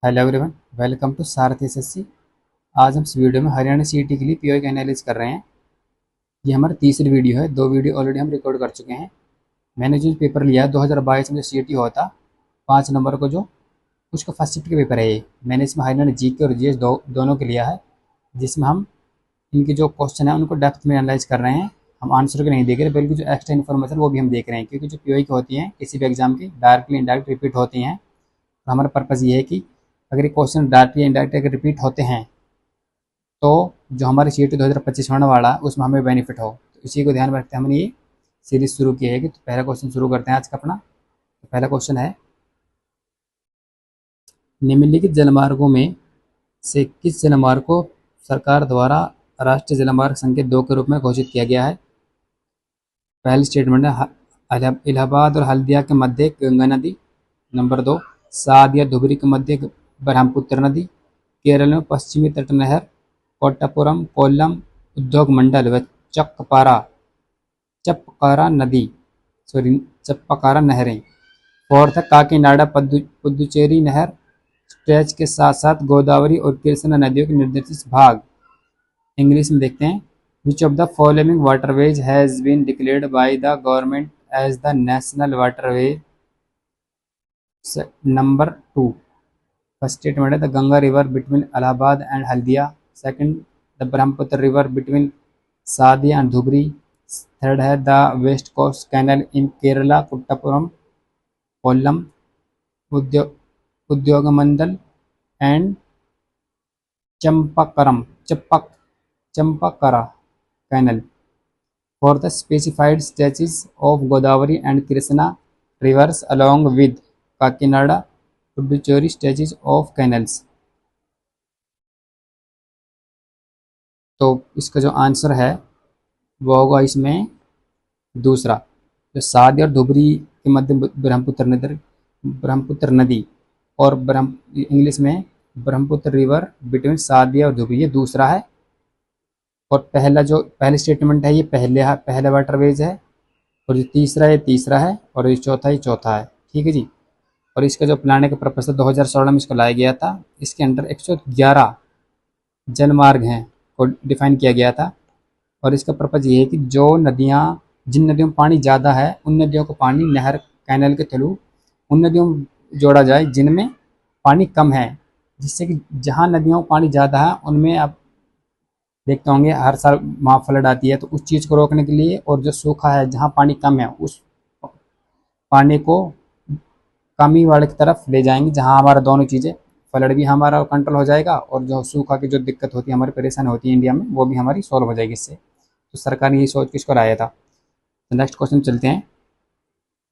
Hello everyone, welcome to Sarathi SSC. आज हम इस वीडियो में हरियाणा सीईटी के लिए पीओ का एनालिसिस कर रहे हैं। ये हमारी तीसरी वीडियो है। दो वीडियो ऑलरेडी हम रिकॉर्ड कर चुके हैं। मैंने जो पेपर लिया है 2022 में जो सीईटी हुआ था 5 नंबर को, जो उसका फर्स्ट शिफ्ट का पेपर है ये। मैंने इसमें हरियाणा जीके और जीएस दोनों के लिया है, जिसमें हम इनके जो क्वेश्चन है उनको डेप्थ में एनालाइज कर रहे हैं। हम आंसर को नहीं देख रहे, बल्कि जो एक्स्ट्रा इन्फॉर्मेशन वो भी हम देख रहे हैं, क्योंकि जो पीओ की होती हैं किसी भी एग्जाम की डायरेक्टली इनडायरेक्ट रिपीट होती हैं। तो हमारा पर्पज़ ये है कि अगर ये क्वेश्चन डायरेक्टली इनडायरेक्ट अगर रिपीट होते हैं तो जो हमारी सीईटी 2025 होने वाला है उसमें हमें बेनिफिट हो। तो इसी को ध्यान में रखते हमने ये सीरीज शुरू की है। कि तो पहला क्वेश्चन शुरू करते हैं आज का अपना। तो पहला क्वेश्चन है, निम्नलिखित जलमार्गों में से किस जलमार्ग को सरकार द्वारा राष्ट्रीय जलमार्ग संख्या 2 के रूप में घोषित किया गया है? पहली स्टेटमेंट है इलाहाबाद और हल्दिया के मध्य गंगा नदी। नंबर 2, साद या धुबरी के मध्य ब्रह्मपुत्र नदी। केरल में पश्चिमी तट नहर कोट्टापुरम कोल्लम उद्योग मंडल व चक्कपारा चप्पकारा नदी सॉरी चप्पकारा नहरें। फोर्थ है काकीनाडा पुदुचेरी नहर स्ट्रेच के साथ साथ गोदावरी और कृष्णा नदियों के निर्देशित भाग। इंग्लिश में देखते हैं, which of the following waterways has been declared by the government as the national waterway. Number 2, first statement है the Ganga river between Allahabad and Haldia. Second, the Brahmaputra river between Sadiya and Dhubri. Third है the west coast canal in Kerala Kottapuram Kollam Udyogamandal and Champakaram Chappak Champakara canal. For the specified stretches of Godavari and Krishna rivers along with Kakinada, Puducherry stretches of canals। तो इसका जो answer है वो होगा इसमें दूसरा, जो सादी और धुबरी के मध्य ब्रह्मपुत्र नदी और ब्रह्म इंग्लिश में ब्रह्मपुत्र रिवर बिटवीन सादिया और धुबरी, ये दूसरा है। और पहला जो पहली स्टेटमेंट है ये पहला वाटरवेज है, और जो तीसरा ये तीसरा है, और ये चौथा ये चौथा है। ठीक है जी। और इसका जो प्लानिंग का पर्पस था 2016 में इसको लाया गया था। इसके अंडर 111 जलमार्ग हैं को डिफाइन किया गया था। और इसका पर्पज़ ये है कि जो नदियाँ जिन नदियों में पानी ज़्यादा है उन नदियों को पानी नहर कैनल के थ्रू उन नदियों में जोड़ा जाए जिनमें पानी कम है, जिससे कि जहाँ नदियों में पानी ज़्यादा है उनमें आप देखते होंगे हर साल वहाँ फ्लड आती है। तो उस चीज़ को रोकने के लिए, और जो सूखा है जहाँ पानी कम है उस पानी को कमी वाले की तरफ ले जाएंगे, जहाँ हमारा दोनों चीज़ें फ्लड भी हमारा कंट्रोल हो जाएगा और जो सूखा की जो दिक्कत होती है हमारी परेशानी होती है इंडिया में वो भी हमारी सॉल्व हो जाएगी इससे। तो सरकार ने ये सोच के इसको लाया था। तो नेक्स्ट क्वेश्चन चलते हैं।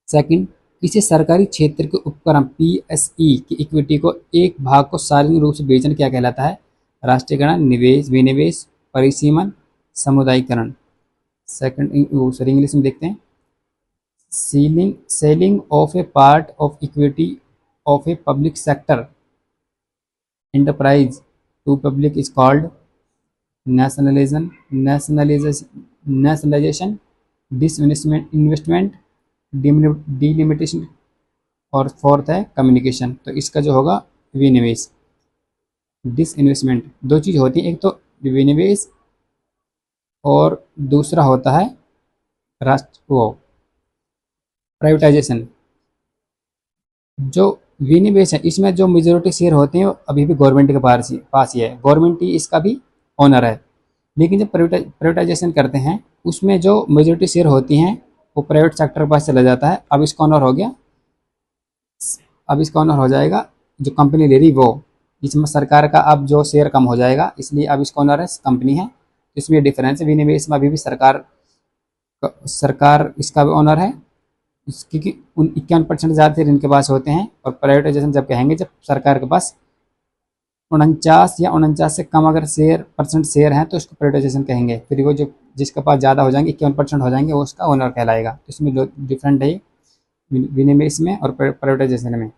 सेकंड, किसी सरकारी क्षेत्र के उपक्रम पीएसई की इक्विटी को एक भाग को सार्वजनिक रूप से बेचना क्या कहलाता है? राष्ट्रीयकरण, निवेश, विनिवेश, परिसीमन, समुदायीकरण। सेकंड सॉरी इंग्लिश में देखते हैं, selling of A part of equity of a public sector enterprise to public is called nationalization, disinvestment, delimitation, और फोर्थ है कम्युनिकेशन। तो इसका जो होगा विनिवेश। डिसइन्वेस्टमेंट दो चीज़ होती है, एक तो विनिवेश और दूसरा होता है राष्ट्र वो प्राइवेटाइजेशन। जो विनिवेश है इसमें जो मेजोरिटी शेयर होते हैं वो अभी भी गवर्नमेंट के पास ही है, गवर्नमेंट ही इसका भी ओनर है। लेकिन जब प्राइवेटाइजेशन करते हैं उसमें जो मेजोरिटी शेयर होती हैं वो प्राइवेट सेक्टर के पास चला जाता है। अब इसका ओनर हो जाएगा जो कंपनी ले रही वो। इसमें सरकार का अब जो शेयर कम हो जाएगा, इसलिए अब इसका ओनर है कंपनी है। इसमें डिफरेंस है, विनिवेश में अभी भी सरकार इसका भी ओनर है, क्योंकि 51% ज़्यादा शेयर इनके पास होते हैं। और प्राइवेटाइजेशन जब कहेंगे जब सरकार के पास 49 या 49 से कम अगर परसेंट शेयर हैं तो उसको प्राइवेटाइजेशन कहेंगे। फिर वो जो जिसके पास ज़्यादा हो जाएंगे 51% हो जाएंगे वो उसका ओनर कहलाएगा। तो इसमें जो डिफरेंट है विनिवेश में और प्राइवेटाइजेशन में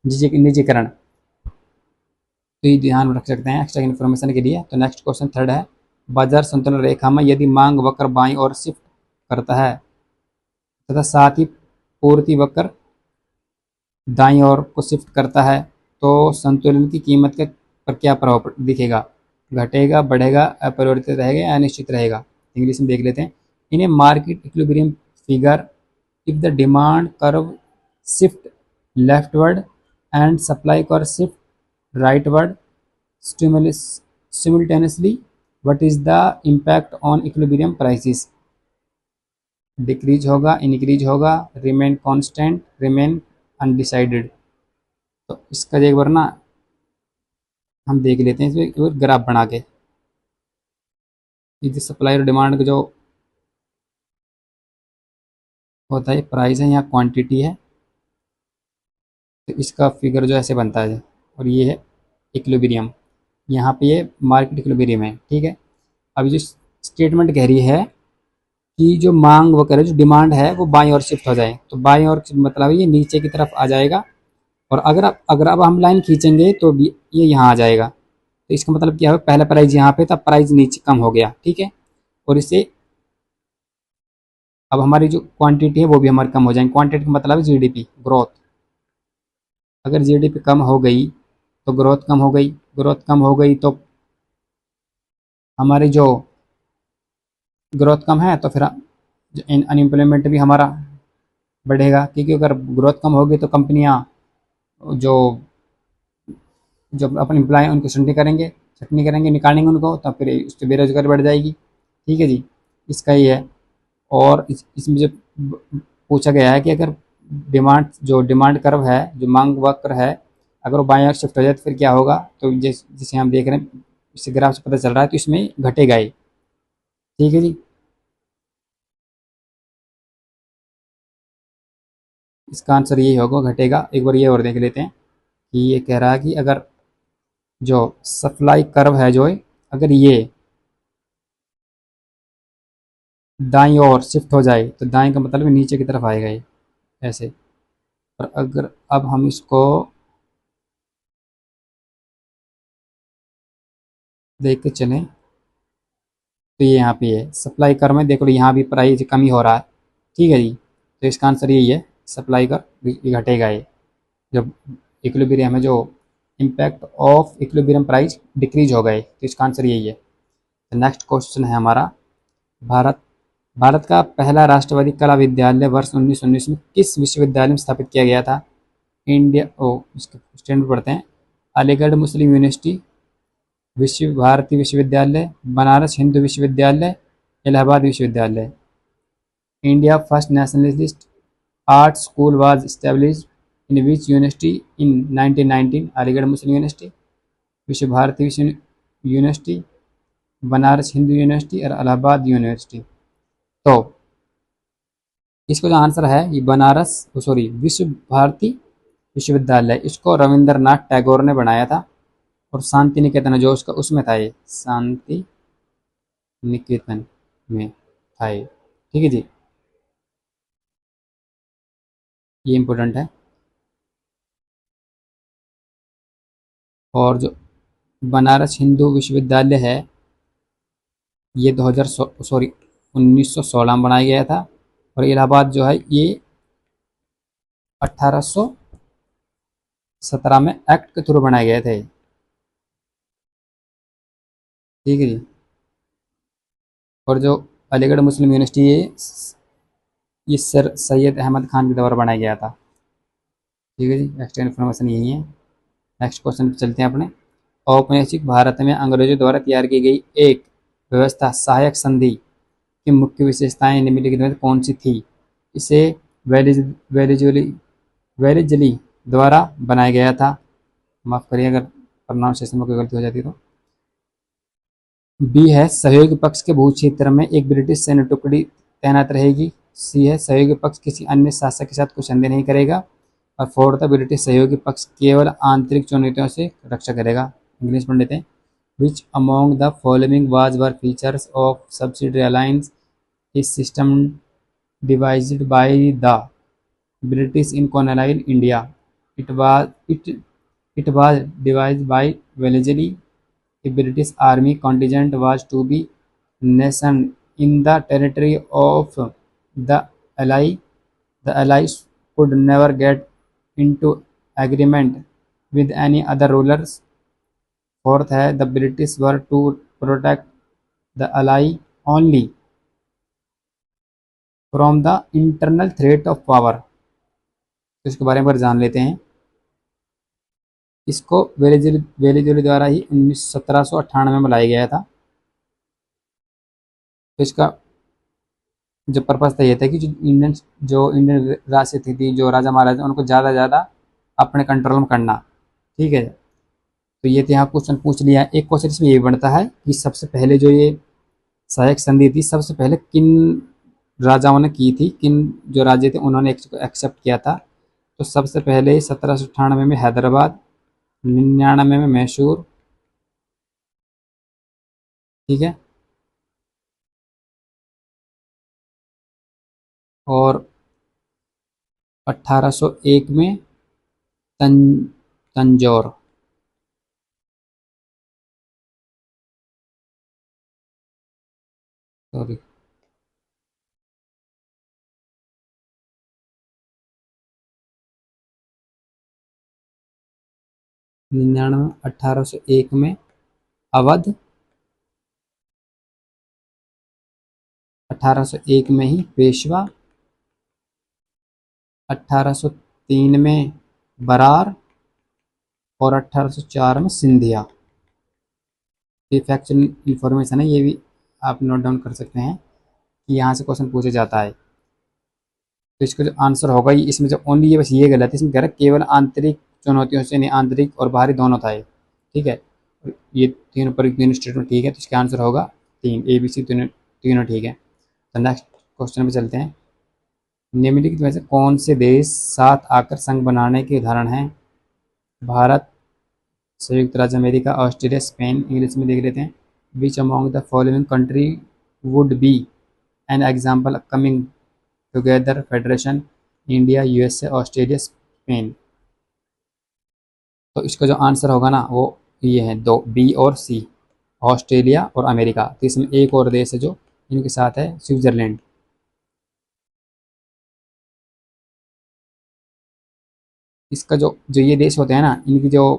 निजीकरण। तो ये ध्यान रख सकते हैं एक्स्ट्रा इन्फॉर्मेशन के लिए। तो नेक्स्ट क्वेश्चन थर्ड है, बाजार संतुलन रेखा में यदि मांग वक्र बाईं ओर शिफ्ट करता है तथा साथ ही पूर्ति वक्र दाईं ओर को शिफ्ट करता है तो संतुलन की कीमत का पर क्या प्रभाव दिखेगा? घटेगा, बढ़ेगा, अपरिवर्तित रहेगा या अनिश्चित रहेगा? इंग्लिश में देख लेते हैं। In a market equilibrium figure, if the demand curve shift leftward and supply curve shift rightward simultaneously, what is the impact on equilibrium prices? Decrease होगा, इंक्रीज होगा, रिमेन कांस्टेंट, रिमेन अनडिसाइडेड? तो इसका एक बार ना हम देख लेते हैं इसमें एक बार ग्राफ बना के। ये सप्लाई और डिमांड का जो होता है प्राइस है, यहाँ क्वांटिटी है, तो इसका फिगर जो ऐसे बनता है और ये है इक्विलिब्रियम। यहाँ पे ये मार्केट इक्विलिब्रियम है, ठीक है। अब जो स्टेटमेंट कह रही है कि जो मांग वो कह रहे जो डिमांड है वो बाईं ओर शिफ्ट हो जाए, तो बाईं ओर मतलब ये नीचे की तरफ आ जाएगा, और अगर अब हम लाइन खींचेंगे तो ये यहाँ आ जाएगा। तो इसका मतलब क्या है, पहला प्राइस यहाँ पे था, प्राइस नीचे कम हो गया, ठीक है। और इससे अब हमारी जो क्वांटिटी है वो भी हमारी कम हो जाएगी। क्वांटिटी का मतलब है जीडीपी ग्रोथ। अगर जीडीपी कम हो गई तो ग्रोथ कम हो गई, ग्रोथ कम हो गई तो हमारी जो ग्रोथ कम है तो फिर अनएम्प्लॉयमेंट भी हमारा बढ़ेगा, क्योंकि अगर ग्रोथ कम होगी तो कंपनियां जो जो अपने एम्प्लॉय उनको छटनी करेंगे, निकालेंगे उनको, तब फिर उससे बेरोजगारी बढ़ जाएगी, ठीक है जी। इसका ही है। और इसमें जो पूछा गया है कि अगर डिमांड कर्व है, जो मांग वक्र है, अगर वो बाएं ओर शिफ्ट हो जाए तो फिर क्या होगा? तो जिसे हम देख रहे हैं इस ग्राफ से पता चल रहा है, तो इसमें घटेगा ये, ठीक है जी। इसका आंसर यही होगा, घटेगा। एक बार ये और देख लेते हैं कि ये कह रहा है कि अगर जो सप्लाई कर्व है जो है, अगर ये दाईं ओर शिफ्ट हो जाए तो दाएं का मतलब नीचे की तरफ आएगा ये ऐसे। और अगर अब हम इसको देख के चलें तो ये यहाँ पे है सप्लाई कर्व में, देखो यहाँ भी प्राइस कमी हो रहा है, ठीक है जी। तो इसका आंसर यही है, सप्लाई कर्व ये घटेगा ये जब इक्विलिब्रियम है, जो impact of equilibrium price decrease हो गए, तो इसका आंसर यही है। नेक्स्ट क्वेश्चन है हमारा, भारत भारत का पहला राष्ट्रवादी कला विद्यालय वर्ष 1919 में किस विश्वविद्यालय में स्थापित किया गया था? इंडिया इसके स्टैंडर्ड पढ़ते हैं। अलीगढ़ मुस्लिम यूनिवर्सिटी, विश्व भारती विश्वविद्यालय, बनारस हिंदू विश्वविद्यालय, इलाहाबाद विश्वविद्यालय। India first nationalist art school was established in which university in 1919? Aligarh Muslim university, विश्व भारती विश्व यूनिवर्सिटी, बनारस हिंदू यूनिवर्सिटी और इलाहाबाद यूनिवर्सिटी। तो इसका जो आंसर है ये बनारस सॉरी विश्व भारती विश्वविद्यालय, इसको रविंद्रनाथ टैगोर ने बनाया था। और शांति निकेतन जो उसका उसमें था, ये शांति निकेतन में था ये, ठीक है जी। ये इम्पोर्टेंट है। और जो बनारस हिंदू विश्वविद्यालय है ये 1916 में बनाया गया था। और इलाहाबाद जो है ये 1817 में एक्ट के थ्रू बनाए गए थे, ठीक है जी। और जो अलीगढ़ मुस्लिम यूनिवर्सिटी ये सर सैयद अहमद खान के द्वारा बनाया गया था, ठीक है जी। एक्स्ट्रा इन्फॉर्मेशन यही है। नेक्स्ट क्वेश्चन पे चलते हैं अपने। औपनिवेशिक भारत में अंग्रेजों द्वारा तैयार की गई एक व्यवस्था सहायक संधि की मुख्य विशेषताएं निम्नलिखित में कौन सी थी? इसे वेलिजली वेलिजली द्वारा बनाया गया था। माफ करिए अगर प्रोनाउंसिएशन में कोई गलती हो जाती तो। बी है सहयोगी पक्ष के भू क्षेत्र में एक ब्रिटिश सैन्य टुकड़ी तैनात रहेगी। सी है सहयोगी पक्ष किसी अन्य शासक के साथ कोई संधि नहीं करेगा। और फोर्थ है ब्रिटिश सहयोगी पक्ष केवल आंतरिक चुनौतियों से रक्षा करेगा। इंग्लिश पढ़ लेते हैं। Which among the following was were features of subsidy alliance is system devised by the British in colonial India? It was devised by Wellesley. A British army contingent was to be stationed in the territory of the ally. The allies could never get into agreement with any other rulers. Fourth है the British were to protect the ally only from the internal threat of power. तो इसके बारे में जान लेते हैं। इसको वेलेज़ली द्वारा ही 1798 में लाया गया था। तो इसका जो पर्पज़ था ये था कि जो इंडियन राजनीति थी, जो राजा महाराजा, उनको ज़्यादा से ज़्यादा अपने कंट्रोल में करना। ठीक है, तो ये तो यहाँ क्वेश्चन पूछ लिया है। एक क्वेश्चन इसमें ये बनता है कि सबसे पहले जो ये सहायक संधि थी, सबसे पहले किन राजाओं ने की थी, किन जो राजे थे उन्होंने एक्सेप्ट किया था। तो सबसे पहले 1798 में हैदराबाद, 99 में मैसूर। ठीक है, और 1801 में तन तंजौर। सॉरी, 99, 1801 में अवध, 1801 में ही पेशवा, 1803 में बरार और 1804 में सिंधिया। ये फैक्चुअल इंफॉर्मेशन है, ये भी आप नोट डाउन कर सकते हैं कि यहाँ से क्वेश्चन पूछा जाता है। तो इसका जो आंसर होगा ये, इसमें जो ओनली ये बस ये गलत है, इसमें कह रहा है केवल आंतरिक चुनौतियों से नहीं, आंतरिक और बाहरी दोनों था ये। ठीक है, ये तीनों स्टेटमेंट ठीक है, तो इसका आंसर होगा 3, ABC तीनों तीनों ठीक है। तो नेक्स्ट क्वेश्चन पे चलते हैं। निम्नलिखित में से कौन से देश साथ आकर संघ बनाने के उदाहरण हैं? भारत, संयुक्त राज्य अमेरिका, ऑस्ट्रेलिया, स्पेन। इंग्लिश में देख लेते हैं। Which among the following country would be an example coming together federation? India, USA, Australia, Spain. तो इसका जो आंसर होगा ना वो ये है, दो, B और C, ऑस्ट्रेलिया और अमेरिका। तो इसमें एक और देश है जो इनके साथ है, स्विट्जरलैंड। इसका जो जो ये देश होते हैं ना, इनकी जो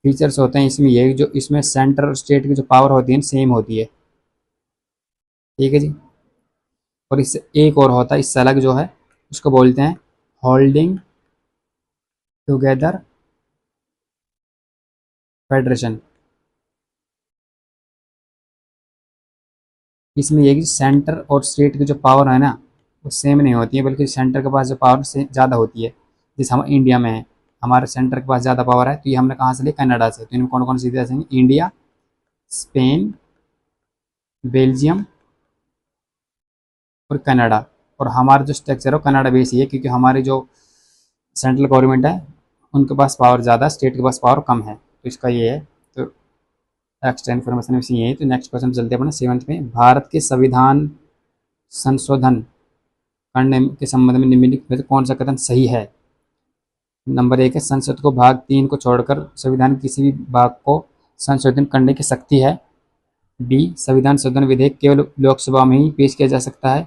फीचर्स होते हैं इसमें ये, जो इसमें सेंटर और स्टेट की जो पावर होती है सेम होती है। ठीक है जी। और इससे एक और होता है इससे अलग जो है, उसको बोलते हैं होल्डिंग टुगेदर फेडरेशन। इसमें ये कि सेंटर और स्टेट की जो पावर है ना वो सेम नहीं होती है, बल्कि सेंटर के पास जो पावर से ज़्यादा होती है। जैसे हम इंडिया में है, हमारे सेंटर के पास ज़्यादा पावर है, तो ये हमने कहाँ से लिया? कनाडा से। तो इनमें कौन कौन सी देश हैं? इंडिया, स्पेन, बेल्जियम और कनाडा। और हमारा जो स्ट्रक्चर है वो कनाडा बेस ही है, क्योंकि हमारी जो सेंट्रल गवर्नमेंट है उनके पास पावर ज़्यादा, स्टेट के पास पावर कम है। तो इसका ये है। तो एक्स्ट्रा इन्फॉर्मेशन इसी ये है। तो नेक्स्ट क्वेश्चन चलते हैं अपने 7th में। भारत के संविधान संशोधन करने के संबंध में निम्नलिखित में से कौन सा कथन सही है? नंबर 1 है संसद को भाग 3 को छोड़कर संविधान के किसी भी भाग को संशोधन करने की शक्ति है। B, संविधान संशोधन विधेयक केवल लोकसभा में ही पेश किया जा सकता है।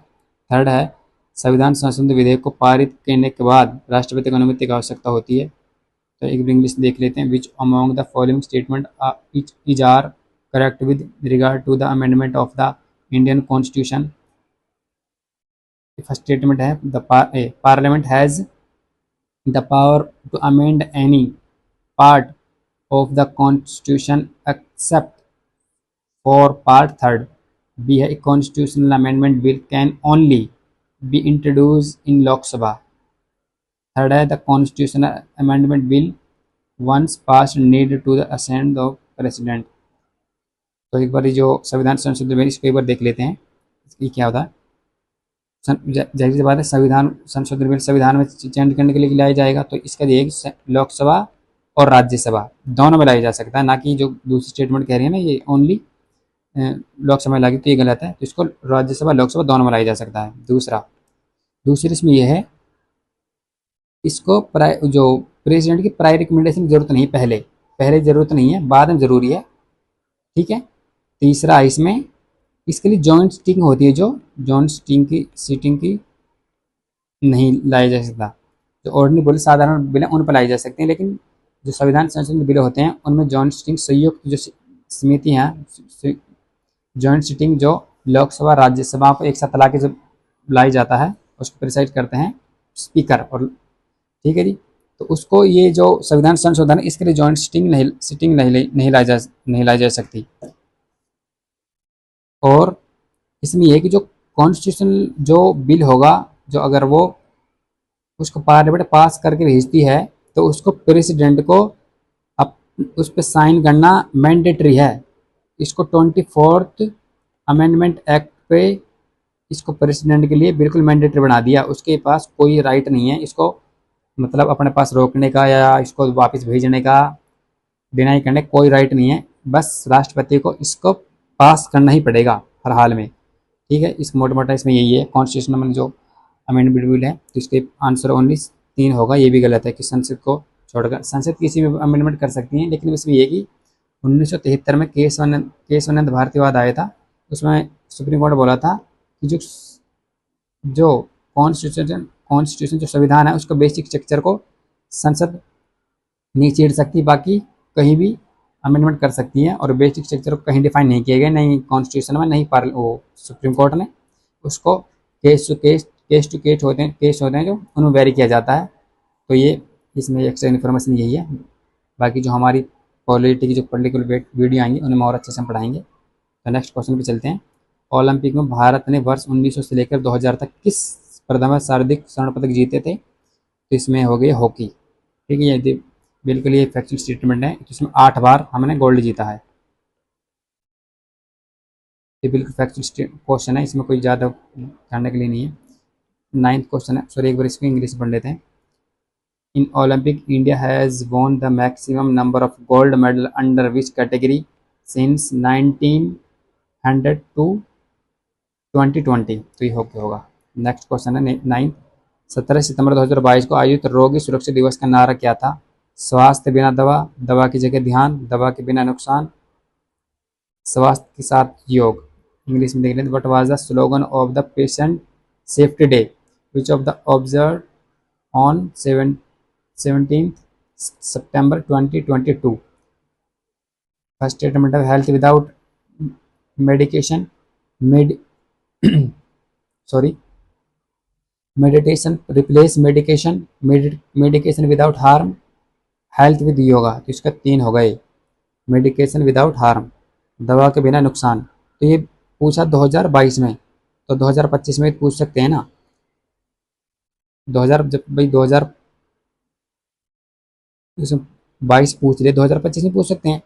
थर्ड है संविधान संशोधन विधेयक को पारित करने के बाद राष्ट्रपति की अनुमति की आवश्यकता होती है। तो एक इंग्लिश देख लेते हैं। Which among the following statement is are correct with regard to the amendment of the Indian constitution? First statement है the parliament has the power to amend any part of the constitution except for part third. B है constitutional amendment bill can only be introduce in Lok Sabha. Third है the constitutional amendment bill once pass need to the assent of president. तो एक बार जो संविधान संशोधन bill इसको एक बार देख लेते हैं ये क्या होता है। जाहिर सी बात है संविधान संशोधन बिल संविधान में चेंज करने के लिए लाया जाएगा, तो इसका ये लोकसभा और राज्यसभा दोनों में लाया जा सकता है, ना कि जो दूसरी स्टेटमेंट कह रही है ना ये ओनली लोकसभा में लागी, तो ये गलत है। तो इसको राज्यसभा लोकसभा दोनों में लाया जा सकता है। दूसरी इसमें यह है इसको जो प्रेसिडेंट की प्रायर रिकमेंडेशन की जरूरत नहीं, पहले जरूरत नहीं है, बाद में जरूरी है। ठीक है। तीसरा इसमें इसके लिए जॉइंट सीटिंग होती है, जो जॉइंट सीटिंग की नहीं लाया जा सकता। जो ऑर्डिनरी बिल साधारण बिल उन पर लाई जा सकते हैं, लेकिन जो संविधान संशोधन बिल होते हैं उनमें जॉइंट सिटिंग संयुक्त जो समिति हैं, जॉइंट सिटिंग जो लोकसभा राज्यसभा को एक साथ ला के जब बुलाई जाता है उसको प्रिसाइड करते हैं स्पीकर। और ठीक है जी, तो उसको ये जो संविधान संशोधन है इसके लिए जॉइंट सिटिंग नहीं लाई जा सकती। और इसमें यह कि जो कॉन्स्टिट्यूशन जो बिल होगा, जो अगर वो उसको पार्लियामेंट पास करके भेजती है तो उसको प्रेसिडेंट को अप उस पर साइन करना मैंडेटरी है। इसको 24th अमेंडमेंट एक्ट पे इसको प्रेसिडेंट के लिए बिल्कुल मैंडेटरी बना दिया। उसके पास कोई राइट नहीं है इसको मतलब अपने पास रोकने का या इसको वापस भेजने का, डिनाई करने का कोई राइट नहीं है। बस राष्ट्रपति को इसको पास करना ही पड़ेगा हर हाल में। ठीक है, इस मोटा मोटा इसमें यही है कॉन्स्टिट्यूशन में जो अमेंडमेंट बिल है। तो इसके आंसर ओनली 3 होगा। ये भी गलत है कि संसद को छोड़कर संसद किसी में अमेंडमेंट कर सकती है, लेकिन इसमें ये कि 1973 में केशवानंद भारतीयवाद आया था। उसमें सुप्रीम कोर्ट बोला था कि जो कॉन्स्टिट्यूशन जो संविधान है उसका बेसिक स्ट्रक्चर को संसद नहीं छेड़ सकती, बाकी कहीं भी अमेंडमेंट कर सकती है। और बेसिक स्ट्रक्चर को कहीं डिफाइन नहीं किया गया, नहीं कॉन्स्टिट्यूशन में, नहीं वो सुप्रीम कोर्ट ने। उसको केस होते हैं जो उन्हें वेरी किया जाता है। तो ये इसमें एक्स्ट्रा इन्फॉर्मेशन यही है। बाकी जो हमारी पॉलिटी की जो पॉलिटिकल वीडियो आएंगी उन्हें हम और अच्छे से हम पढ़ाएंगे। तो नेक्स्ट क्वेश्चन पे चलते हैं। ओलंपिक में भारत ने वर्ष 1900 से लेकर 2000 तक किस स्पर्धा में सर्वाधिक स्वर्ण पदक जीते थे? तो इसमें हो गई हॉकी। ठीक है, ये बिल्कुल ये फैक्चुअल स्टेटमेंट है। इसमें 8 बार हमने गोल्ड जीता है। ये बिल्कुल फैक्चुअल क्वेश्चन है, इसमें कोई ज़्यादा जानने के लिए नहीं है। 9th क्वेश्चन है, सॉरी एक बार इसको इंग्लिश में पढ़ लेते हैं। इन Olympic India has won the maximum number of gold medal under which category since 1900 to 2020? तो ये होगा। नेक्स्ट क्वेश्चन है 9th। 17 सितंबर 2022 को आयोजित रोगी सुरक्षा दिवस का नारा क्या था? स्वास्थ्य बिना दवा, दवा की जगह ध्यान, दवा के बिना नुकसान, स्वास्थ्य के साथ योग। इंग्लिश में देख लेते हैं। What was the slogan of the patient safety day which of the observe on 17 September 2022? First statement है health without medication med sorry meditation replace medication, medication without harm, health with yoga. तो इसका 3 हो गए। Medication without harm, दवा के बिना नुकसान। तो ये पूछा 2022 में, तो 2025 में पूछ सकते हैं ना। 2000 जब भाई 2022 पूछ ले 2025 में पूछ सकते हैं।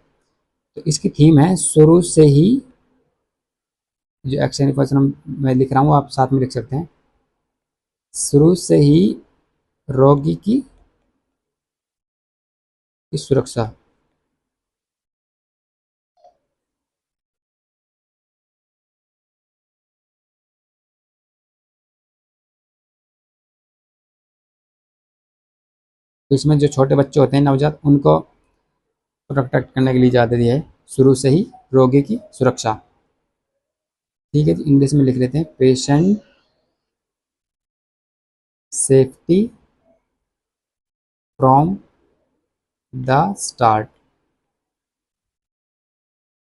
तो इसकी थीम है शुरू से ही, जो एक्शन क्वेश्चन मैं लिख रहा हूँ आप साथ में लिख सकते हैं। शुरू से ही रोगी की सुरक्षा। तो इसमें जो छोटे बच्चे होते हैं नवजात, उनको प्रोटेक्ट करने के लिए ज़्यादा दिया है शुरू से ही रोगी की सुरक्षा। ठीक है जी, इंग्लिश में लिख लेते हैं patient safety from the start.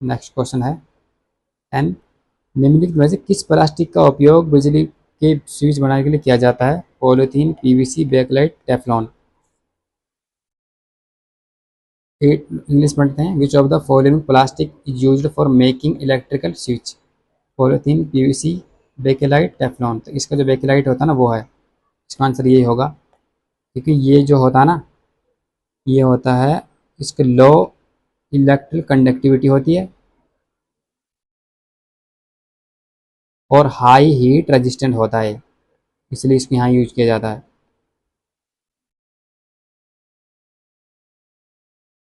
Next question है एन। निम्नलिखित में से किस प्लास्टिक का उपयोग बिजली के स्विच बनाने के लिए किया जाता है? Polythene, PVC, bakelite, Teflon. एट इंग्लिश पढ़ते हैं। Which of the following plastic is used for making electrical switch? Polythene, PVC, bakelite, Teflon. तो इसका जो बेकेलाइट होता है ना वो है इसका आंसर यही होगा, क्योंकि ये जो होता है ना ये होता है इसके लो इलेक्ट्रिक कंडक्टिविटी होती है और हाई हीट रेजिस्टेंट होता है, इसलिए इसको यहाँ यूज किया जाता है।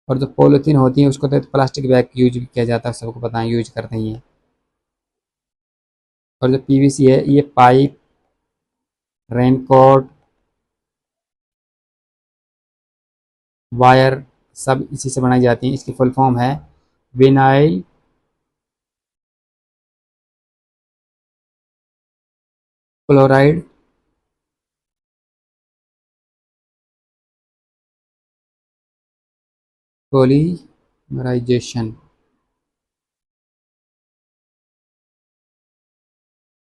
और जो पॉलीथीन होती है उसको तो प्लास्टिक बैग यूज किया जाता है, सबको पता है यूज करते हैं ये। और जो पीवीसी है ये पाइप, रेनकोट, वायर सब इसी से बनाई जाती है। इसकी फुल फॉर्म है विनाइल क्लोराइड पॉलीमराइजेशन,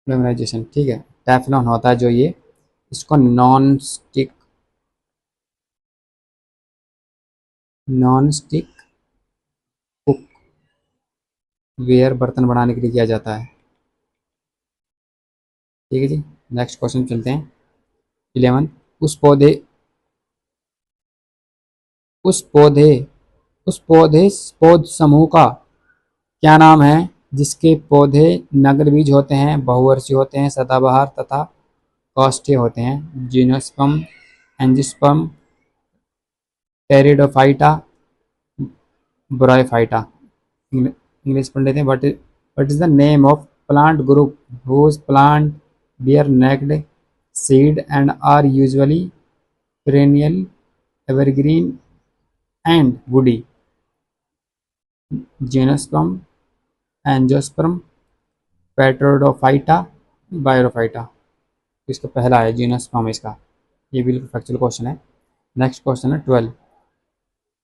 पॉलीमराइजेशन ठीक है। टेफ्लॉन होता है जो ये, इसको नॉन स्टिक कुक वेयर बर्तन बनाने के लिए किया जाता है। ठीक है जी, नेक्स्ट क्वेश्चन चलते हैं। 11, उस पौधे उस पौधे उस पौध समूह का क्या नाम है जिसके पौधे नगर बीज होते हैं, बहुवर्षीय होते हैं, सदाबहार तथा काष्ठीय होते हैं? Gymnosperm, angiosperm, pteridophyta, bryophyta. English पढ़ लेते हैं। What is the name of plant group whose plant bear naked seed and are usually perennial, evergreen and woody? Gymnosperm, angiosperm, pteridophyta, bryophyta. इसका पहला है जिम्नोस्पर्म इसका। ये बिल्कुल फैक्चुअल क्वेश्चन है। नेक्स्ट क्वेश्चन है 12,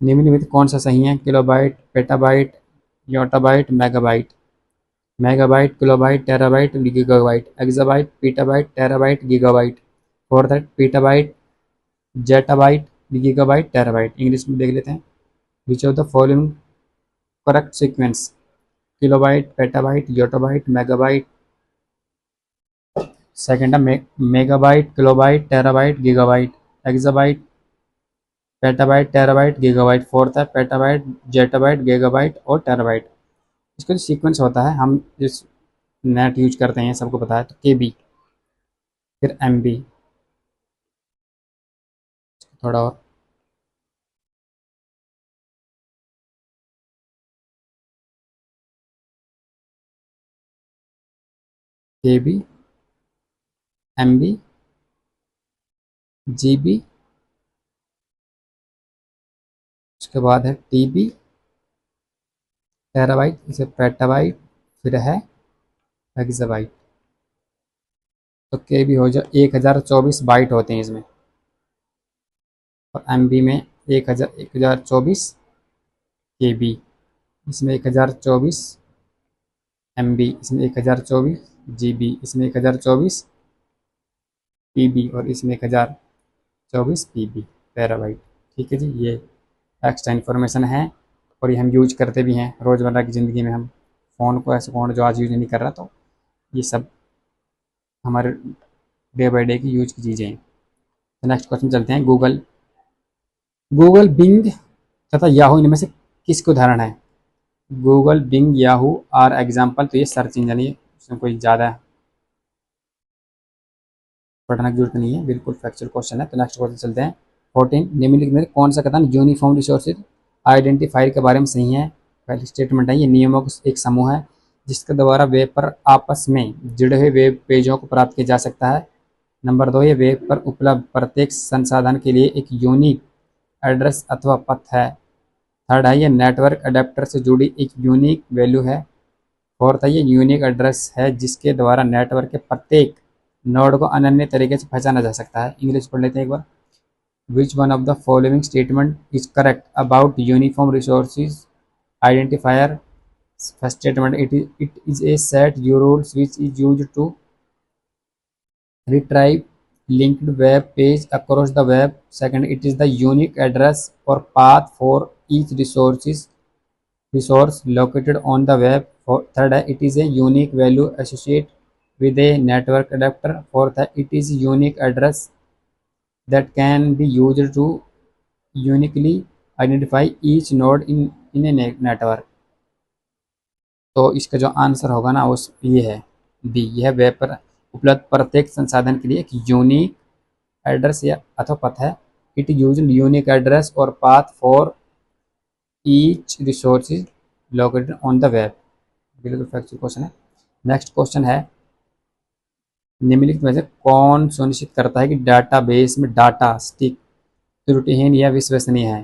निम्नलिखित कौन सा सही है? Kilobyte, petabyte, yottabyte, megabyte. Megabyte, kilobyte, terabyte, gigabyte. Exabyte, petabyte, terabyte, gigabyte. Fourth है petabyte, zettabyte, gigabyte, terabyte. English में देख लेते हैं। Which of the following correct sequence? Kilobyte, petabyte, yottabyte, megabyte. Second है megabyte, kilobyte, terabyte, gigabyte. Exabyte, petabyte, terabyte, gigabyte. Fourth है petabyte, zettabyte, gigabyte और terabyte. इसका जो सीक्वेंस होता है, हम जिस नेट यूज करते हैं सबको पता है, तो के बी, फिर एम बी, थोड़ा और K B, M B, G B, उसके बाद है टी बी, टेराबाइट, इसे पेटाबाइट, फिर है एक्साबाइट। तो के बी हो जाए 1024 बाइट होते हैं इसमें, और एम बी में 1024 के बी, इसमें 1024 एम बी, इसमें 1024 जी बी, इसमें 1024 पी बी और इसमें 1024 पी बी टेराबाइट। ठीक है जी, ये एक्स्ट्रा इन्फॉर्मेशन है और ये हम यूज करते भी हैं रोज़मर्रा की ज़िंदगी में। हम फ़ोन को, ऐसे फ़ोन जो आज यूज नहीं कर रहा, तो ये सब हमारे डे बाई डे की यूज की चीज़ें हैं। तो नेक्स्ट क्वेश्चन चलते हैं। गूगल, बिंग तथा याहू इनमें से किसके उदाहरण है? Google, Bing, Yahoo are example. तो ये सर्च इंजन, ये उसमें कोई ज़्यादा पढ़ने की जरूरत नहीं है, बिल्कुल फैक्चुअल क्वेश्चन है। तो नेक्स्ट क्वेश्चन चलते हैं। 14, निम्नलिखित में कौन सा कथन यूनिफॉर्म रिसोर्सेज आइडेंटिफायर के बारे में सही है? पहली स्टेटमेंट है, ये नियमों का एक समूह है जिसके द्वारा वेब पर आपस में जुड़े हुए वेब पेजों को प्राप्त किया जा सकता है। नंबर 2, ये वेब पर उपलब्ध प्रत्येक संसाधन के लिए एक यूनिक एड्रेस अथवा पथ है। थर्ड है, ये नेटवर्क अडेप्टर से जुड़ी एक यूनिक वैल्यू है। फोर्थ है, ये यूनिक एड्रेस है जिसके द्वारा नेटवर्क के प्रत्येक नोड को अनन्य तरीके से पहचाना जा सकता है। इंग्लिश पढ़ लेते हैं एक बार। Which one of the following statement is correct about uniform resources identifier? First statement, it is a set you rules which is used to retrieve linked web page across the web. Second, it is the unique address or path for each resource located on the web. Third, it is a unique value associated with a network adapter. Fourth, it is unique address that can be used to uniquely identify each node in a network. तो इसका जो answer होगा ना, उस ये है B, यह web पर उपलब्ध प्रत्येक संसाधन के लिए एक यूनिक एड्रेस या अथवा पथ है। इट यूज यूनिक एड्रेस और path for each resource located on the web. बिल्कुल फैक्चुअल क्वेश्चन है। नेक्स्ट क्वेश्चन है, निम्नलिखित में से कौन सुनिश्चित करता है कि डाटाबेस में डाटा स्टिक त्रुटिहीन या विश्वसनीय है?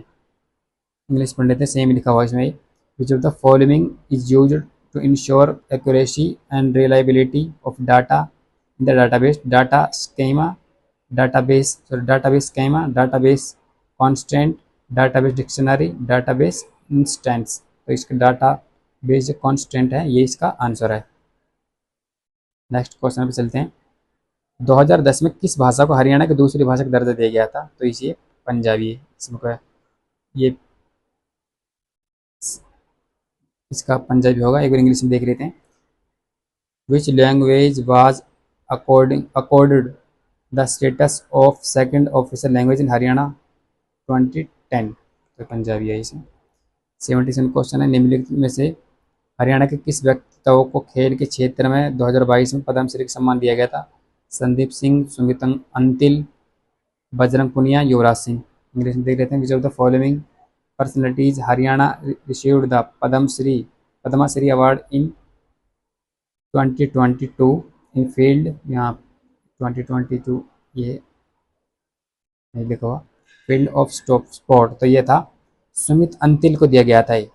इंग्लिश पढ़ लेते हैं, सेम लिखा हुआ है इसमें। विच of the following is used to ensure accuracy and reliability of data in the database? Database schema, database constraint, database dictionary, database instance. तो इसका डाटा बेस जो कॉन्स्टेंट है ये इसका आंसर है। नेक्स्ट क्वेश्चन पे चलते हैं। 2010 में किस भाषा को हरियाणा की दूसरी भाषा का दर्जा दिया गया था? तो इसे पंजाबी है इसमें क्या है? ये इसका पंजाबी होगा। एक बार इंग्लिश में देख लेते हैं। Which language was accorded the status of second official language in Haryana 2010? तो पंजाबी है इसमें। 77 क्वेश्चन है। निम्नलिखित में से हरियाणा के किस व्यक्तित्व को खेल के क्षेत्र में 2022 में पद्मश्री का सम्मान दिया गया था? संदीप सिंह, सुमित अंतिल, बजरंग पुनिया, युवराज सिंह। इंग्लिश में देख लेते हैं। Which of the following personalities Haryana received the Padma Shri award in 2022 in field, यहाँ 2022 ये नहीं लिखा हुआ, फील्ड ऑफ स्पोर्ट, तो ये था सुमित अंतिल को दिया गया था ये।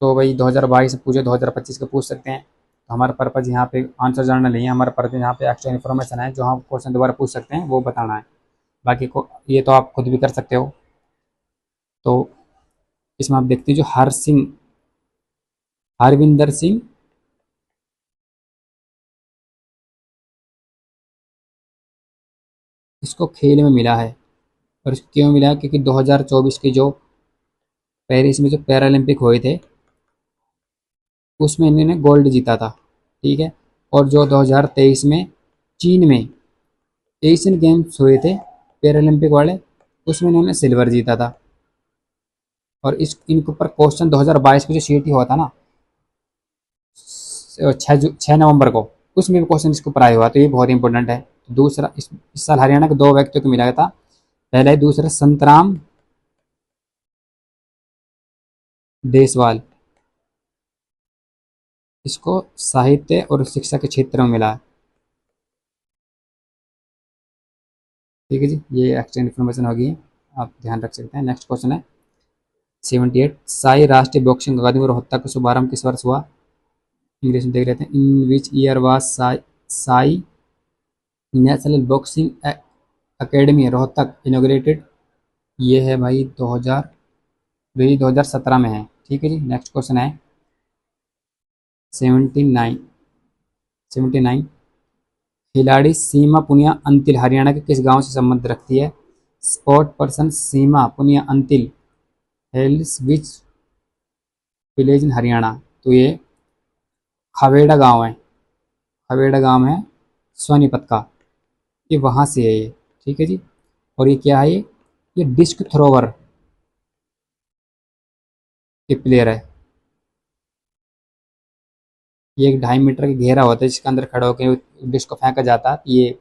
तो भाई 2022 से पूछे 2025 का पूछ सकते हैं। तो हमारा पर्पज़ यहाँ पे आंसर जानना नहीं है, हमारा पर्पज़ यहाँ पे एक्स्ट्रा इन्फॉर्मेशन है जो हम क्वेश्चन दोबारा पूछ सकते हैं वो बताना है। बाकी को ये तो आप खुद भी कर सकते हो। तो इसमें आप देखते हैं जो हरविंदर सिंह इसको खेल में मिला है। और इसको क्यों मिला है? क्योंकि 2024 के जो पेरिस में जो पैरालंपिक हुए थे उसमें इन्होंने गोल्ड जीता था, ठीक है। और जो 2023 में चीन में एशियन गेम्स हुए थे पैरालंपिक वाले, उसमें इन्होंने सिल्वर जीता था। और इस इनके ऊपर क्वेश्चन 2022 में जो सीटी हुआ था ना 6 नवंबर को, उसमें भी क्वेश्चन इसके ऊपर आया हुआ, तो ये बहुत इंपॉर्टेंट है। दूसरा इस साल हरियाणा के दो व्यक्तियों को मिला था, पहला है दूसरा संतराम देसवाल, इसको साहित्य और शिक्षा के क्षेत्र में मिला है, ठीक है जी। ये एक्स्ट्रा इन्फॉर्मेशन होगी, आप ध्यान रख सकते हैं। नेक्स्ट क्वेश्चन है 78। साई राष्ट्रीय बॉक्सिंग अकादमी रोहतक का शुभारंभ किस वर्ष हुआ? इंग्लिश में देख लेते हैं। In which year was SAI national boxing academy Rohtak inaugurated? ये है भाई 2017 में है, ठीक है जी। नेक्स्ट क्वेश्चन है 79। खिलाड़ी सीमा पुनिया अंतिल हरियाणा के किस गांव से संबंध रखती है? Sport person Seema Punia Antil hails which village in Haryana? तो ये खवेड़ा गांव है, खवेड़ा गांव है सोनीपत का, ये वहाँ से है ये, ठीक है जी। और ये क्या है? ये डिस्क थ्रोवर के प्लेयर है। ये एक 2.5 मीटर का घेरा होता है जिसके अंदर खड़ा होकर डिस्क को फेंका जाता है, ये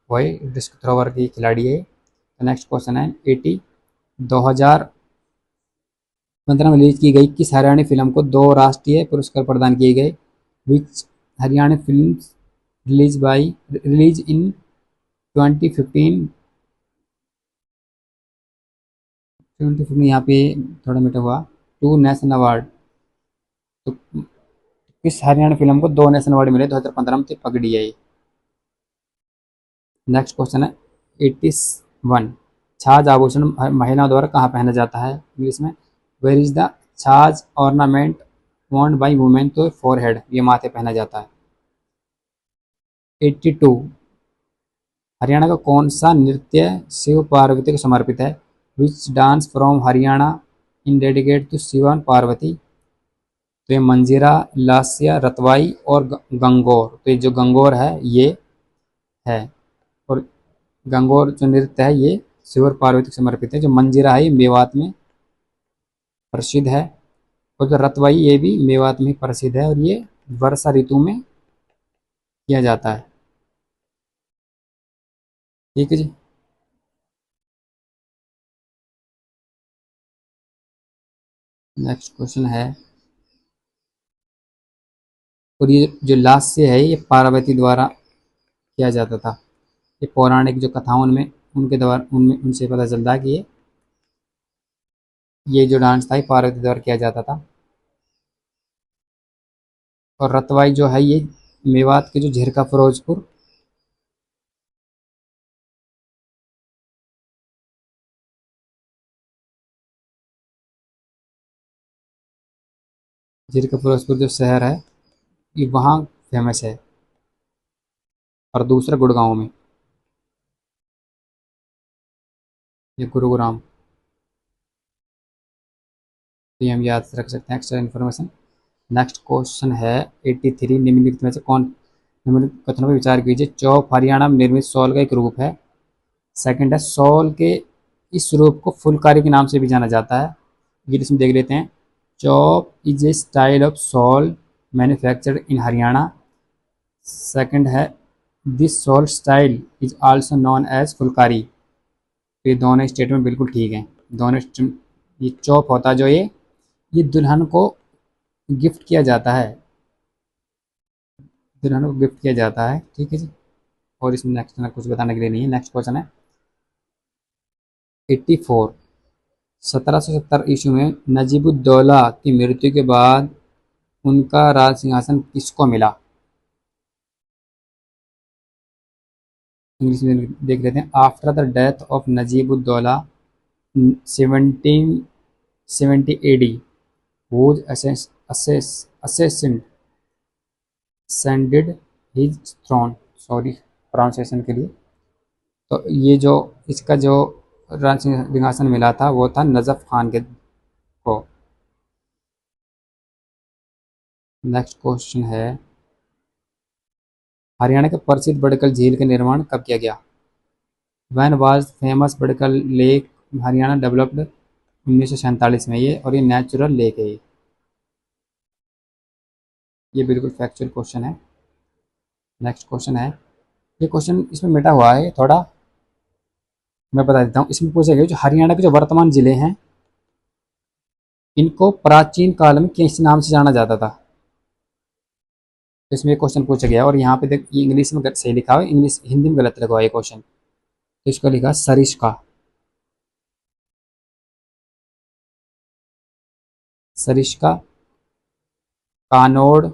वही डिस्क थ्रोवर की खिलाड़ी है। तो नेक्स्ट क्वेश्चन है 80। 2015 में रिलीज की गई किस हरियाणा फिल्म को 2 राष्ट्रीय पुरस्कार प्रदान किए गए? विच हरियाणा फिल्म रिलीज इन 2015? 2015 यहाँ पे थोड़ा मीटर हुआ, 2 नेशनल अवार्ड। तो किस हरियाणा फिल्म को 2 नेशनल अवार्ड मिले 2015 में? तो पगड़ी है ये। नेक्स्ट क्वेश्चन है 81। छाछ आभूषण महिलाओं द्वारा कहाँ पहना जाता है? इंग्लिश में वेयर इज द छाछ ऑर्नामेंट worn बाई वुमेन? तो फोरहेड, ये माथे पहना जाता है। 82। हरियाणा का कौन सा नृत्य शिव पार्वती को समर्पित है? Which dance from Haryana in dedicate to Shiva and Parvati? तो ये मंजीरा, लास्या, रतवाई और गंगोर। तो ये जो गंगोर है ये है, और गंगोर जो नृत्य है ये शिव और पार्वती को समर्पित है। जो मंजीरा है ये मेवात में प्रसिद्ध है, और जो रतवाई ये भी मेवात में प्रसिद्ध है, और ये वर्षा ऋतु में किया जाता है, ठीक है जी। नेक्स्ट क्वेश्चन है, और ये जो लास्य है ये पार्वती द्वारा किया जाता था। ये पौराणिक जो कथाओं में उनके द्वारा उनमें उनसे पता चलता है कि ये जो डांस था ये पार्वती द्वारा किया जाता था। और रतवाई जो है ये मेवात के जो झिरका फिरोजपुर जीरक फिरोजपुर जो शहर है ये वहाँ फेमस है, और दूसरा गुड़गांव में, ये गुरुग्राम। तो ये हम याद रख सकते हैं एक्स्ट्रा इन्फॉर्मेशन। नेक्स्ट क्वेश्चन है 83, निम्नलिखित में से कौन, निम्नलिखित कथनों पर विचार कीजिए। चौक हरियाणा में निर्मित शॉल का एक रूप है। सेकंड है शॉल के इस रूप को फुलकारी के नाम से भी जाना जाता है। ये इसमें देख लेते हैं। Chowk is a style of shawl manufactured in Haryana. Second है this shawl style is also known as Phulkari. तो ये दोनों स्टेटमेंट बिल्कुल ठीक हैं। दोनों ये चौक होता है जो ये दुल्हन को गिफ्ट किया जाता है, दुल्हन को गिफ्ट किया जाता है, ठीक है जी। और इसमें नेक्स्ट कुछ बताने के लिए नहीं है। नेक्स्ट क्वेश्चन है 84, 1770 ईस्वी में नजीबुद्दौला की मृत्यु के बाद उनका राज सिंहासन किसको मिला। इंग्लिश में देख लेते हैं। After the death of Najibuddaula 1770 AD whose assassin ascended his throne, sorry pronunciation के लिए। तो ये जो इसका जो राज सिंहासन मिला था वो था नजफ खान के को। नेक्स्ट क्वेश्चन है हरियाणा के प्रसिद्ध बड़कल झील का निर्माण कब किया गया। When was famous Badkal lake Haryana developed 1947 में ये, और ये नेचुरल लेक है ये बिल्कुल फैक्चुअल क्वेश्चन है। नेक्स्ट क्वेश्चन है, ये क्वेश्चन इसमें मिटा हुआ है थोड़ा, मैं बता देता हूँ। इसमें पूछा गया जो हरियाणा के जो वर्तमान जिले हैं इनको प्राचीन काल में किस नाम से जाना जाता था। तो इसमें क्वेश्चन पूछा गया, और यहाँ पे देख ये इंग्लिश में सही लिखा हुआ है, इंग्लिश हिंदी में गलत लगा हुआ है क्वेश्चन। तो इसको लिखा सरिस्का, सरिस्का, कानोड़,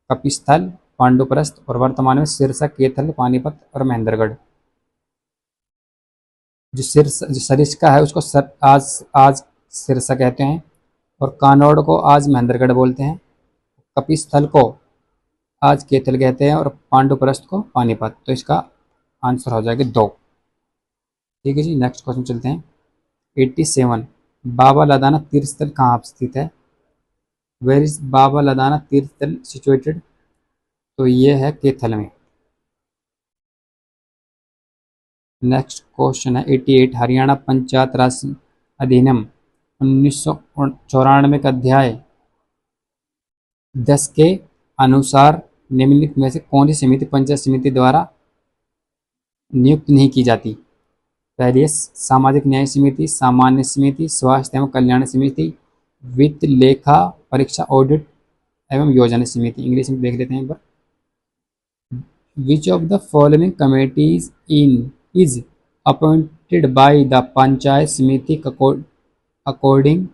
कपिस्थल, पांडुप्रस्थ, और वर्तमान में सिरसा, केथल, पानीपत और महेंद्रगढ़। जो सरिस्का है उसको आज आज सिरसा कहते हैं, और कानौड़ को आज महेंद्रगढ़ बोलते हैं, कपिस्थल को आज केथल कहते हैं, और पांडुप्रस्थ को पानीपत। तो इसका आंसर हो जाएगा 2, ठीक है जी। नेक्स्ट क्वेश्चन चलते हैं 87, बाबा लदाना तीर्थ स्थल कहाँ स्थित है। वेयर इज बाबा लदाना तीर्थ स्थल सिचुएटेड। तो ये है केथल में। नेक्स्ट क्वेश्चन है 88, हरियाणा पंचायत राज अधिनियम 1994 का अध्याय 10 के अनुसार निम्नलिखित में से कौन सी समिति पंचायत समिति द्वारा नियुक्त नहीं की जाती। पहली है सामाजिक न्याय समिति, सामान्य समिति, स्वास्थ्य एवं कल्याण समिति, वित्त लेखा परीक्षा ऑडिट एवं योजना समिति। इंग्लिश में देख लेते हैं एक बार। Which of the following committees in is appointed by the panchayat samiti according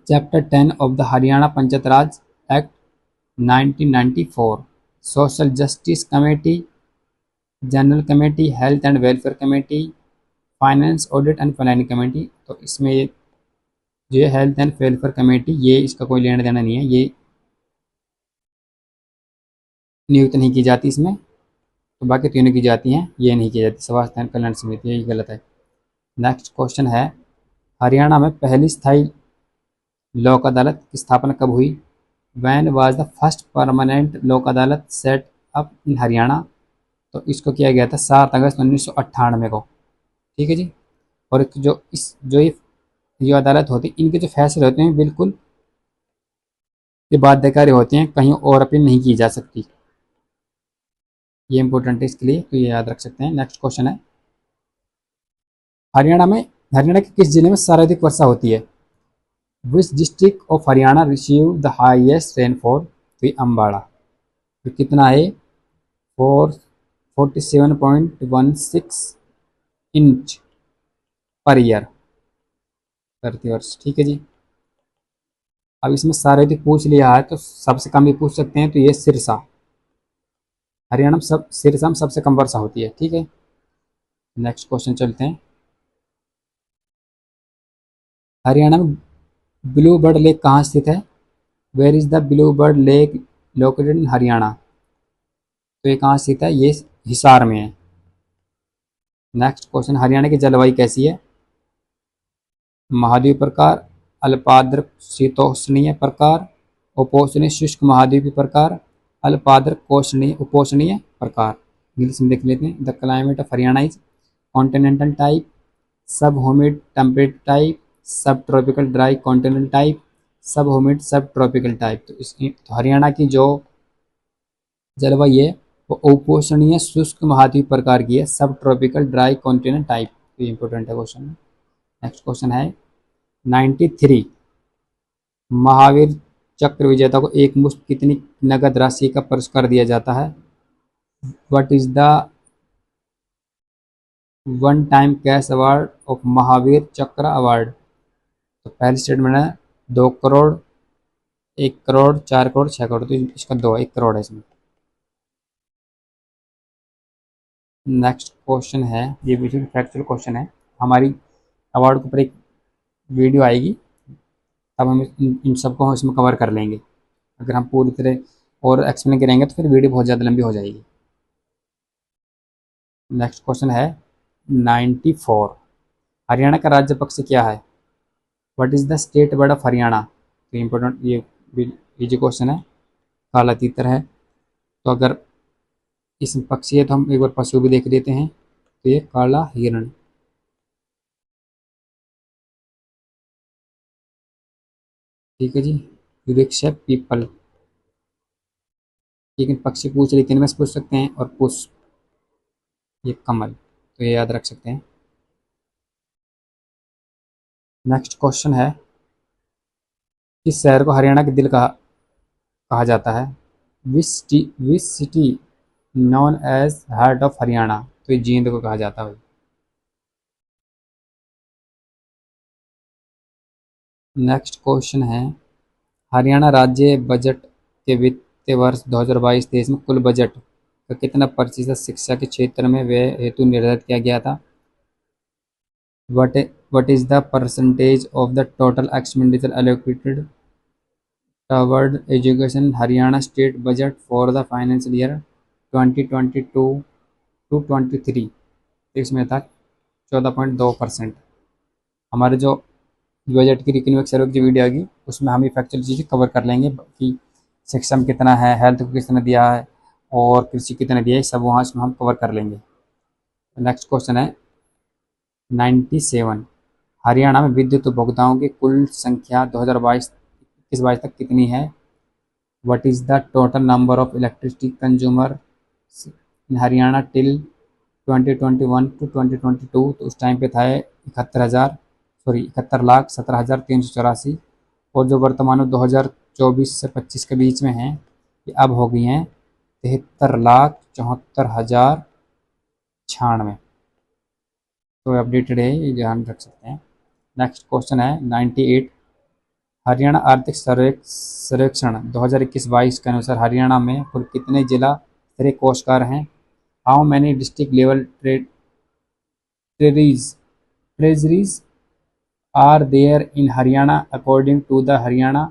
chapter 10 of the Haryana panchayat raj act 1994। Social justice committee, general committee, health and welfare committee, finance audit and planning committee. तो इसमें ये हेल्थ एंड वेलफेयर कमेटी ये इसका कोई लेना देना नहीं है, ये नियुक्त नहीं की जाती इसमें। तो बाकी तीनों की जाती हैं, ये नहीं की जाती। स्वास्थ्य एंड कल्याण समिति ये गलत है। नेक्स्ट क्वेश्चन है हरियाणा में पहली स्थायी लोक अदालत की स्थापना कब हुई। When was the first permanent Lok Adalat set up in Haryana. तो इसको किया गया था 7 अगस्त 1998 को, ठीक है जी। और ये अदालत होती है इनके जो फैसले होते हैं बिल्कुल ये बाध्यकारी होते हैं, कहीं और अपील नहीं की जा सकती। ये इंपॉर्टेंट है इसके लिए, तो ये याद रख सकते हैं। नेक्स्ट क्वेश्चन है हरियाणा के किस जिले में सर्वाधिक वर्षा होती है। Which district of Haryana receive the highest rainfall. तो अम्बाड़ा। तो कितना है 47.16 इंच पर ईयर प्रतिवर्ष, ठीक है जी। अब इसमें सर्वाधिक पूछ लिया है तो सबसे कम भी पूछ सकते हैं, तो ये सिरसा, हरियाणा में सिरसा में सबसे कम वर्षा होती है, ठीक है। नेक्स्ट क्वेश्चन चलते हैं हरियाणा में ब्लू बर्ड लेक कहाँ स्थित है। Where is the blue bird lake located in Haryana? तो ये कहाँ स्थित है? ये हिसार में है। नेक्स्ट क्वेश्चन, हरियाणा की जलवायु कैसी है? महाद्वीप प्रकार, अल्पाद्र शीतोष्णीय प्रकार, उपोष्णीय शुष्क महाद्वीपीय प्रकार, अल्पाद्र कोष्णीय उपोष्णीय प्रकार। इंग्लिश में देख लेते हैं। The climate of Haryana is continental type, sub humid temperate type, sub tropical dry continental type, sub humid sub tropical type. तो इसकी तो हरियाणा की जो जलवायु है वो उपोष्णीय शुष्क महाद्वीप प्रकार की है, सब ट्रॉपिकल ड्राई कॉन्टिनेंट टाइप। तो इंपॉर्टेंट है क्वेश्चन। नेक्स्ट क्वेश्चन है 93, महावीर चक्र विजेता को एक मुश्त कितनी नगद राशि का पुरस्कार दिया जाता है? What is the one time cash award of Mahavir चक्र अवार्ड? तो पहली स्टेटमेंट है 2 करोड़, 1 करोड़, 4 करोड़, 6 करोड़। तो इसका 1 करोड़ है इसमें। नेक्स्ट क्वेश्चन है, ये बिल्कुल फैक्चुअल क्वेश्चन है। हमारी अवार्ड के ऊपर एक वीडियो आएगी, तब हम इन सबको इसमें कवर कर लेंगे। अगर हम पूरी तरह और एक्सप्लेन करेंगे तो फिर वीडियो बहुत ज़्यादा लंबी हो जाएगी। नेक्स्ट क्वेश्चन है 94, हरियाणा का राज्य पक्षी क्या है? What is the state bird of Haryana? तो इम्पोर्टेंट, ये इजी क्वेश्चन है। काला तीतर है। तो अगर इसमें पक्षी है तो हम एक बार पशु भी देख लेते हैं। तो ये काला हिरण। ठीक है जी। वृक्ष है पीपल। लेकिन पक्षी पूछ रहे 3 में से पूछ सकते हैं, और पुष्प ये कमल। तो ये याद रख सकते हैं। नेक्स्ट क्वेश्चन है, किस शहर को हरियाणा के दिल कहा जाता है? Which city known as heart of Haryana? तो ये जींद को कहा जाता है। नेक्स्ट क्वेश्चन है, हरियाणा राज्य बजट के वित्तीय वर्ष 2022-23 में कुल बजट का कितना प्रतिशत शिक्षा के क्षेत्र में व्यय हेतु निर्धारित किया गया था? What is the percentage of the total expenditure allocated toward education in Haryana state budget for the financial year 2022 to 23? इसमें था 14.2%। हमारे जो बजट की इकोनॉमिक सर्वे की जो वीडियो आएगी उसमें हम ये फैक्चुअल चीज़ें कवर कर लेंगे कि शिक्षा में कितना है, हेल्थ को किसने दिया है, और कृषि कितने दिया है, सब वहाँ इसमें हम कवर कर लेंगे। नेक्स्ट क्वेश्चन है 97, हरियाणा में विद्युत उपभोक्ताओं की कुल संख्या 2022-21 तक कितनी है? What is the total number of electricity consumer in Haryana till 2021 to 2022? तो उस टाइम पे था 71,17,384। और जो वर्तमान में 2024 से 25 के बीच में हैं, ये अब हो गई हैं 73,74,096। तो अपडेटेड है, ये ध्यान रख सकते हैं। नेक्स्ट क्वेश्चन है 98, हरियाणा आर्थिक सर्वेक्षण 2021-22 के अनुसार हरियाणा में कुल कितने जिला स्तरीय कोषागार हैं? How many district level treasuries are there in Haryana according to the Haryana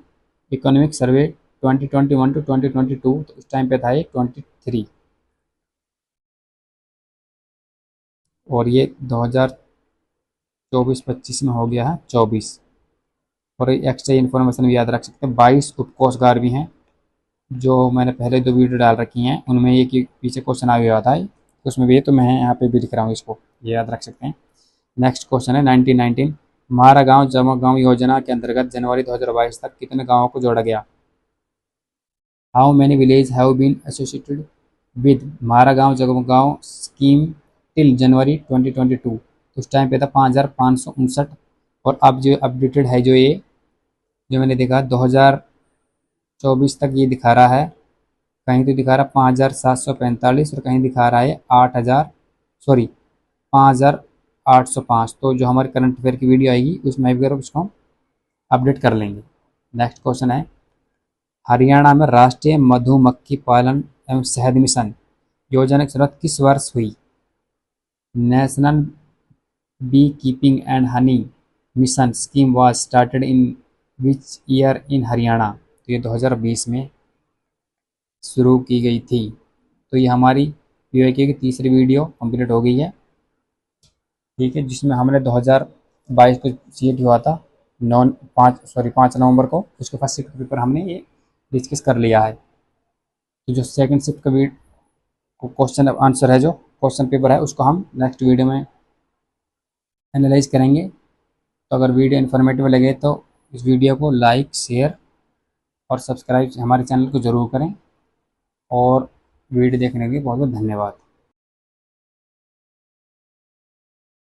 economic survey 2021 to 2022? तो उस टाइम पे था ये 23, और ये 2024-25 में हो गया है 24। और एक्स्ट्रा इन्फॉर्मेशन भी याद रख सकते हैं, 22 उपकोषगार भी हैं जो मैंने पहले 2 वीडियो डाल रखी हैं, उनमें ये कि पीछे क्वेश्चन आ गया था उसमें भी है, तो मैं यहाँ पे भी लिख रहा हूँ, इसको ये याद रख सकते हैं। नेक्स्ट क्वेश्चन है 19, हमारा गाँव जमा गाँव योजना के अंतर्गत जनवरी 2022 तक कितने गाँवों को जोड़ा गया? How many village have been associated with हमारा गाँव जमा गाँव स्कीम टिल जनवरी 2022? उस टाइम पे था 5,559। और अब जो अपडेटेड है, जो मैंने देखा 2024 तक ये दिखा रहा है, कहीं तो दिखा रहा है 5,745 और कहीं दिखा रहा है 5,805। तो जो हमारे करंट अफेयर की वीडियो आएगी उसमें भी उसको हम अपडेट कर लेंगे। नेक्स्ट क्वेश्चन है, हरियाणा में राष्ट्रीय मधुमक्खी पालन एवं शहद मिशन योजना की शुरुआत किस वर्ष हुई? National bee keeping and honey mission scheme was started in which year in Haryana? तो ये 2020 में शुरू की गई थी। तो ये हमारी पीवाईक्यू की तीसरी वीडियो कंप्लीट हो गई है, ठीक है, जिसमें हमने 2022 को सीट हुआ था, 5 नवंबर को, उसके फर्स्ट शिफ्ट पेपर हमने ये डिस्कस कर लिया है। तो जो सेकंड शिफ्ट का क्वेश्चन आंसर है, जो क्वेश्चन पेपर है, उसको हम नेक्स्ट वीडियो में एनालाइज करेंगे। तो अगर वीडियो इन्फॉर्मेटिव लगे तो इस वीडियो को लाइक, शेयर और सब्सक्राइब हमारे चैनल को ज़रूर करें, और वीडियो देखने के लिए बहुत बहुत धन्यवाद।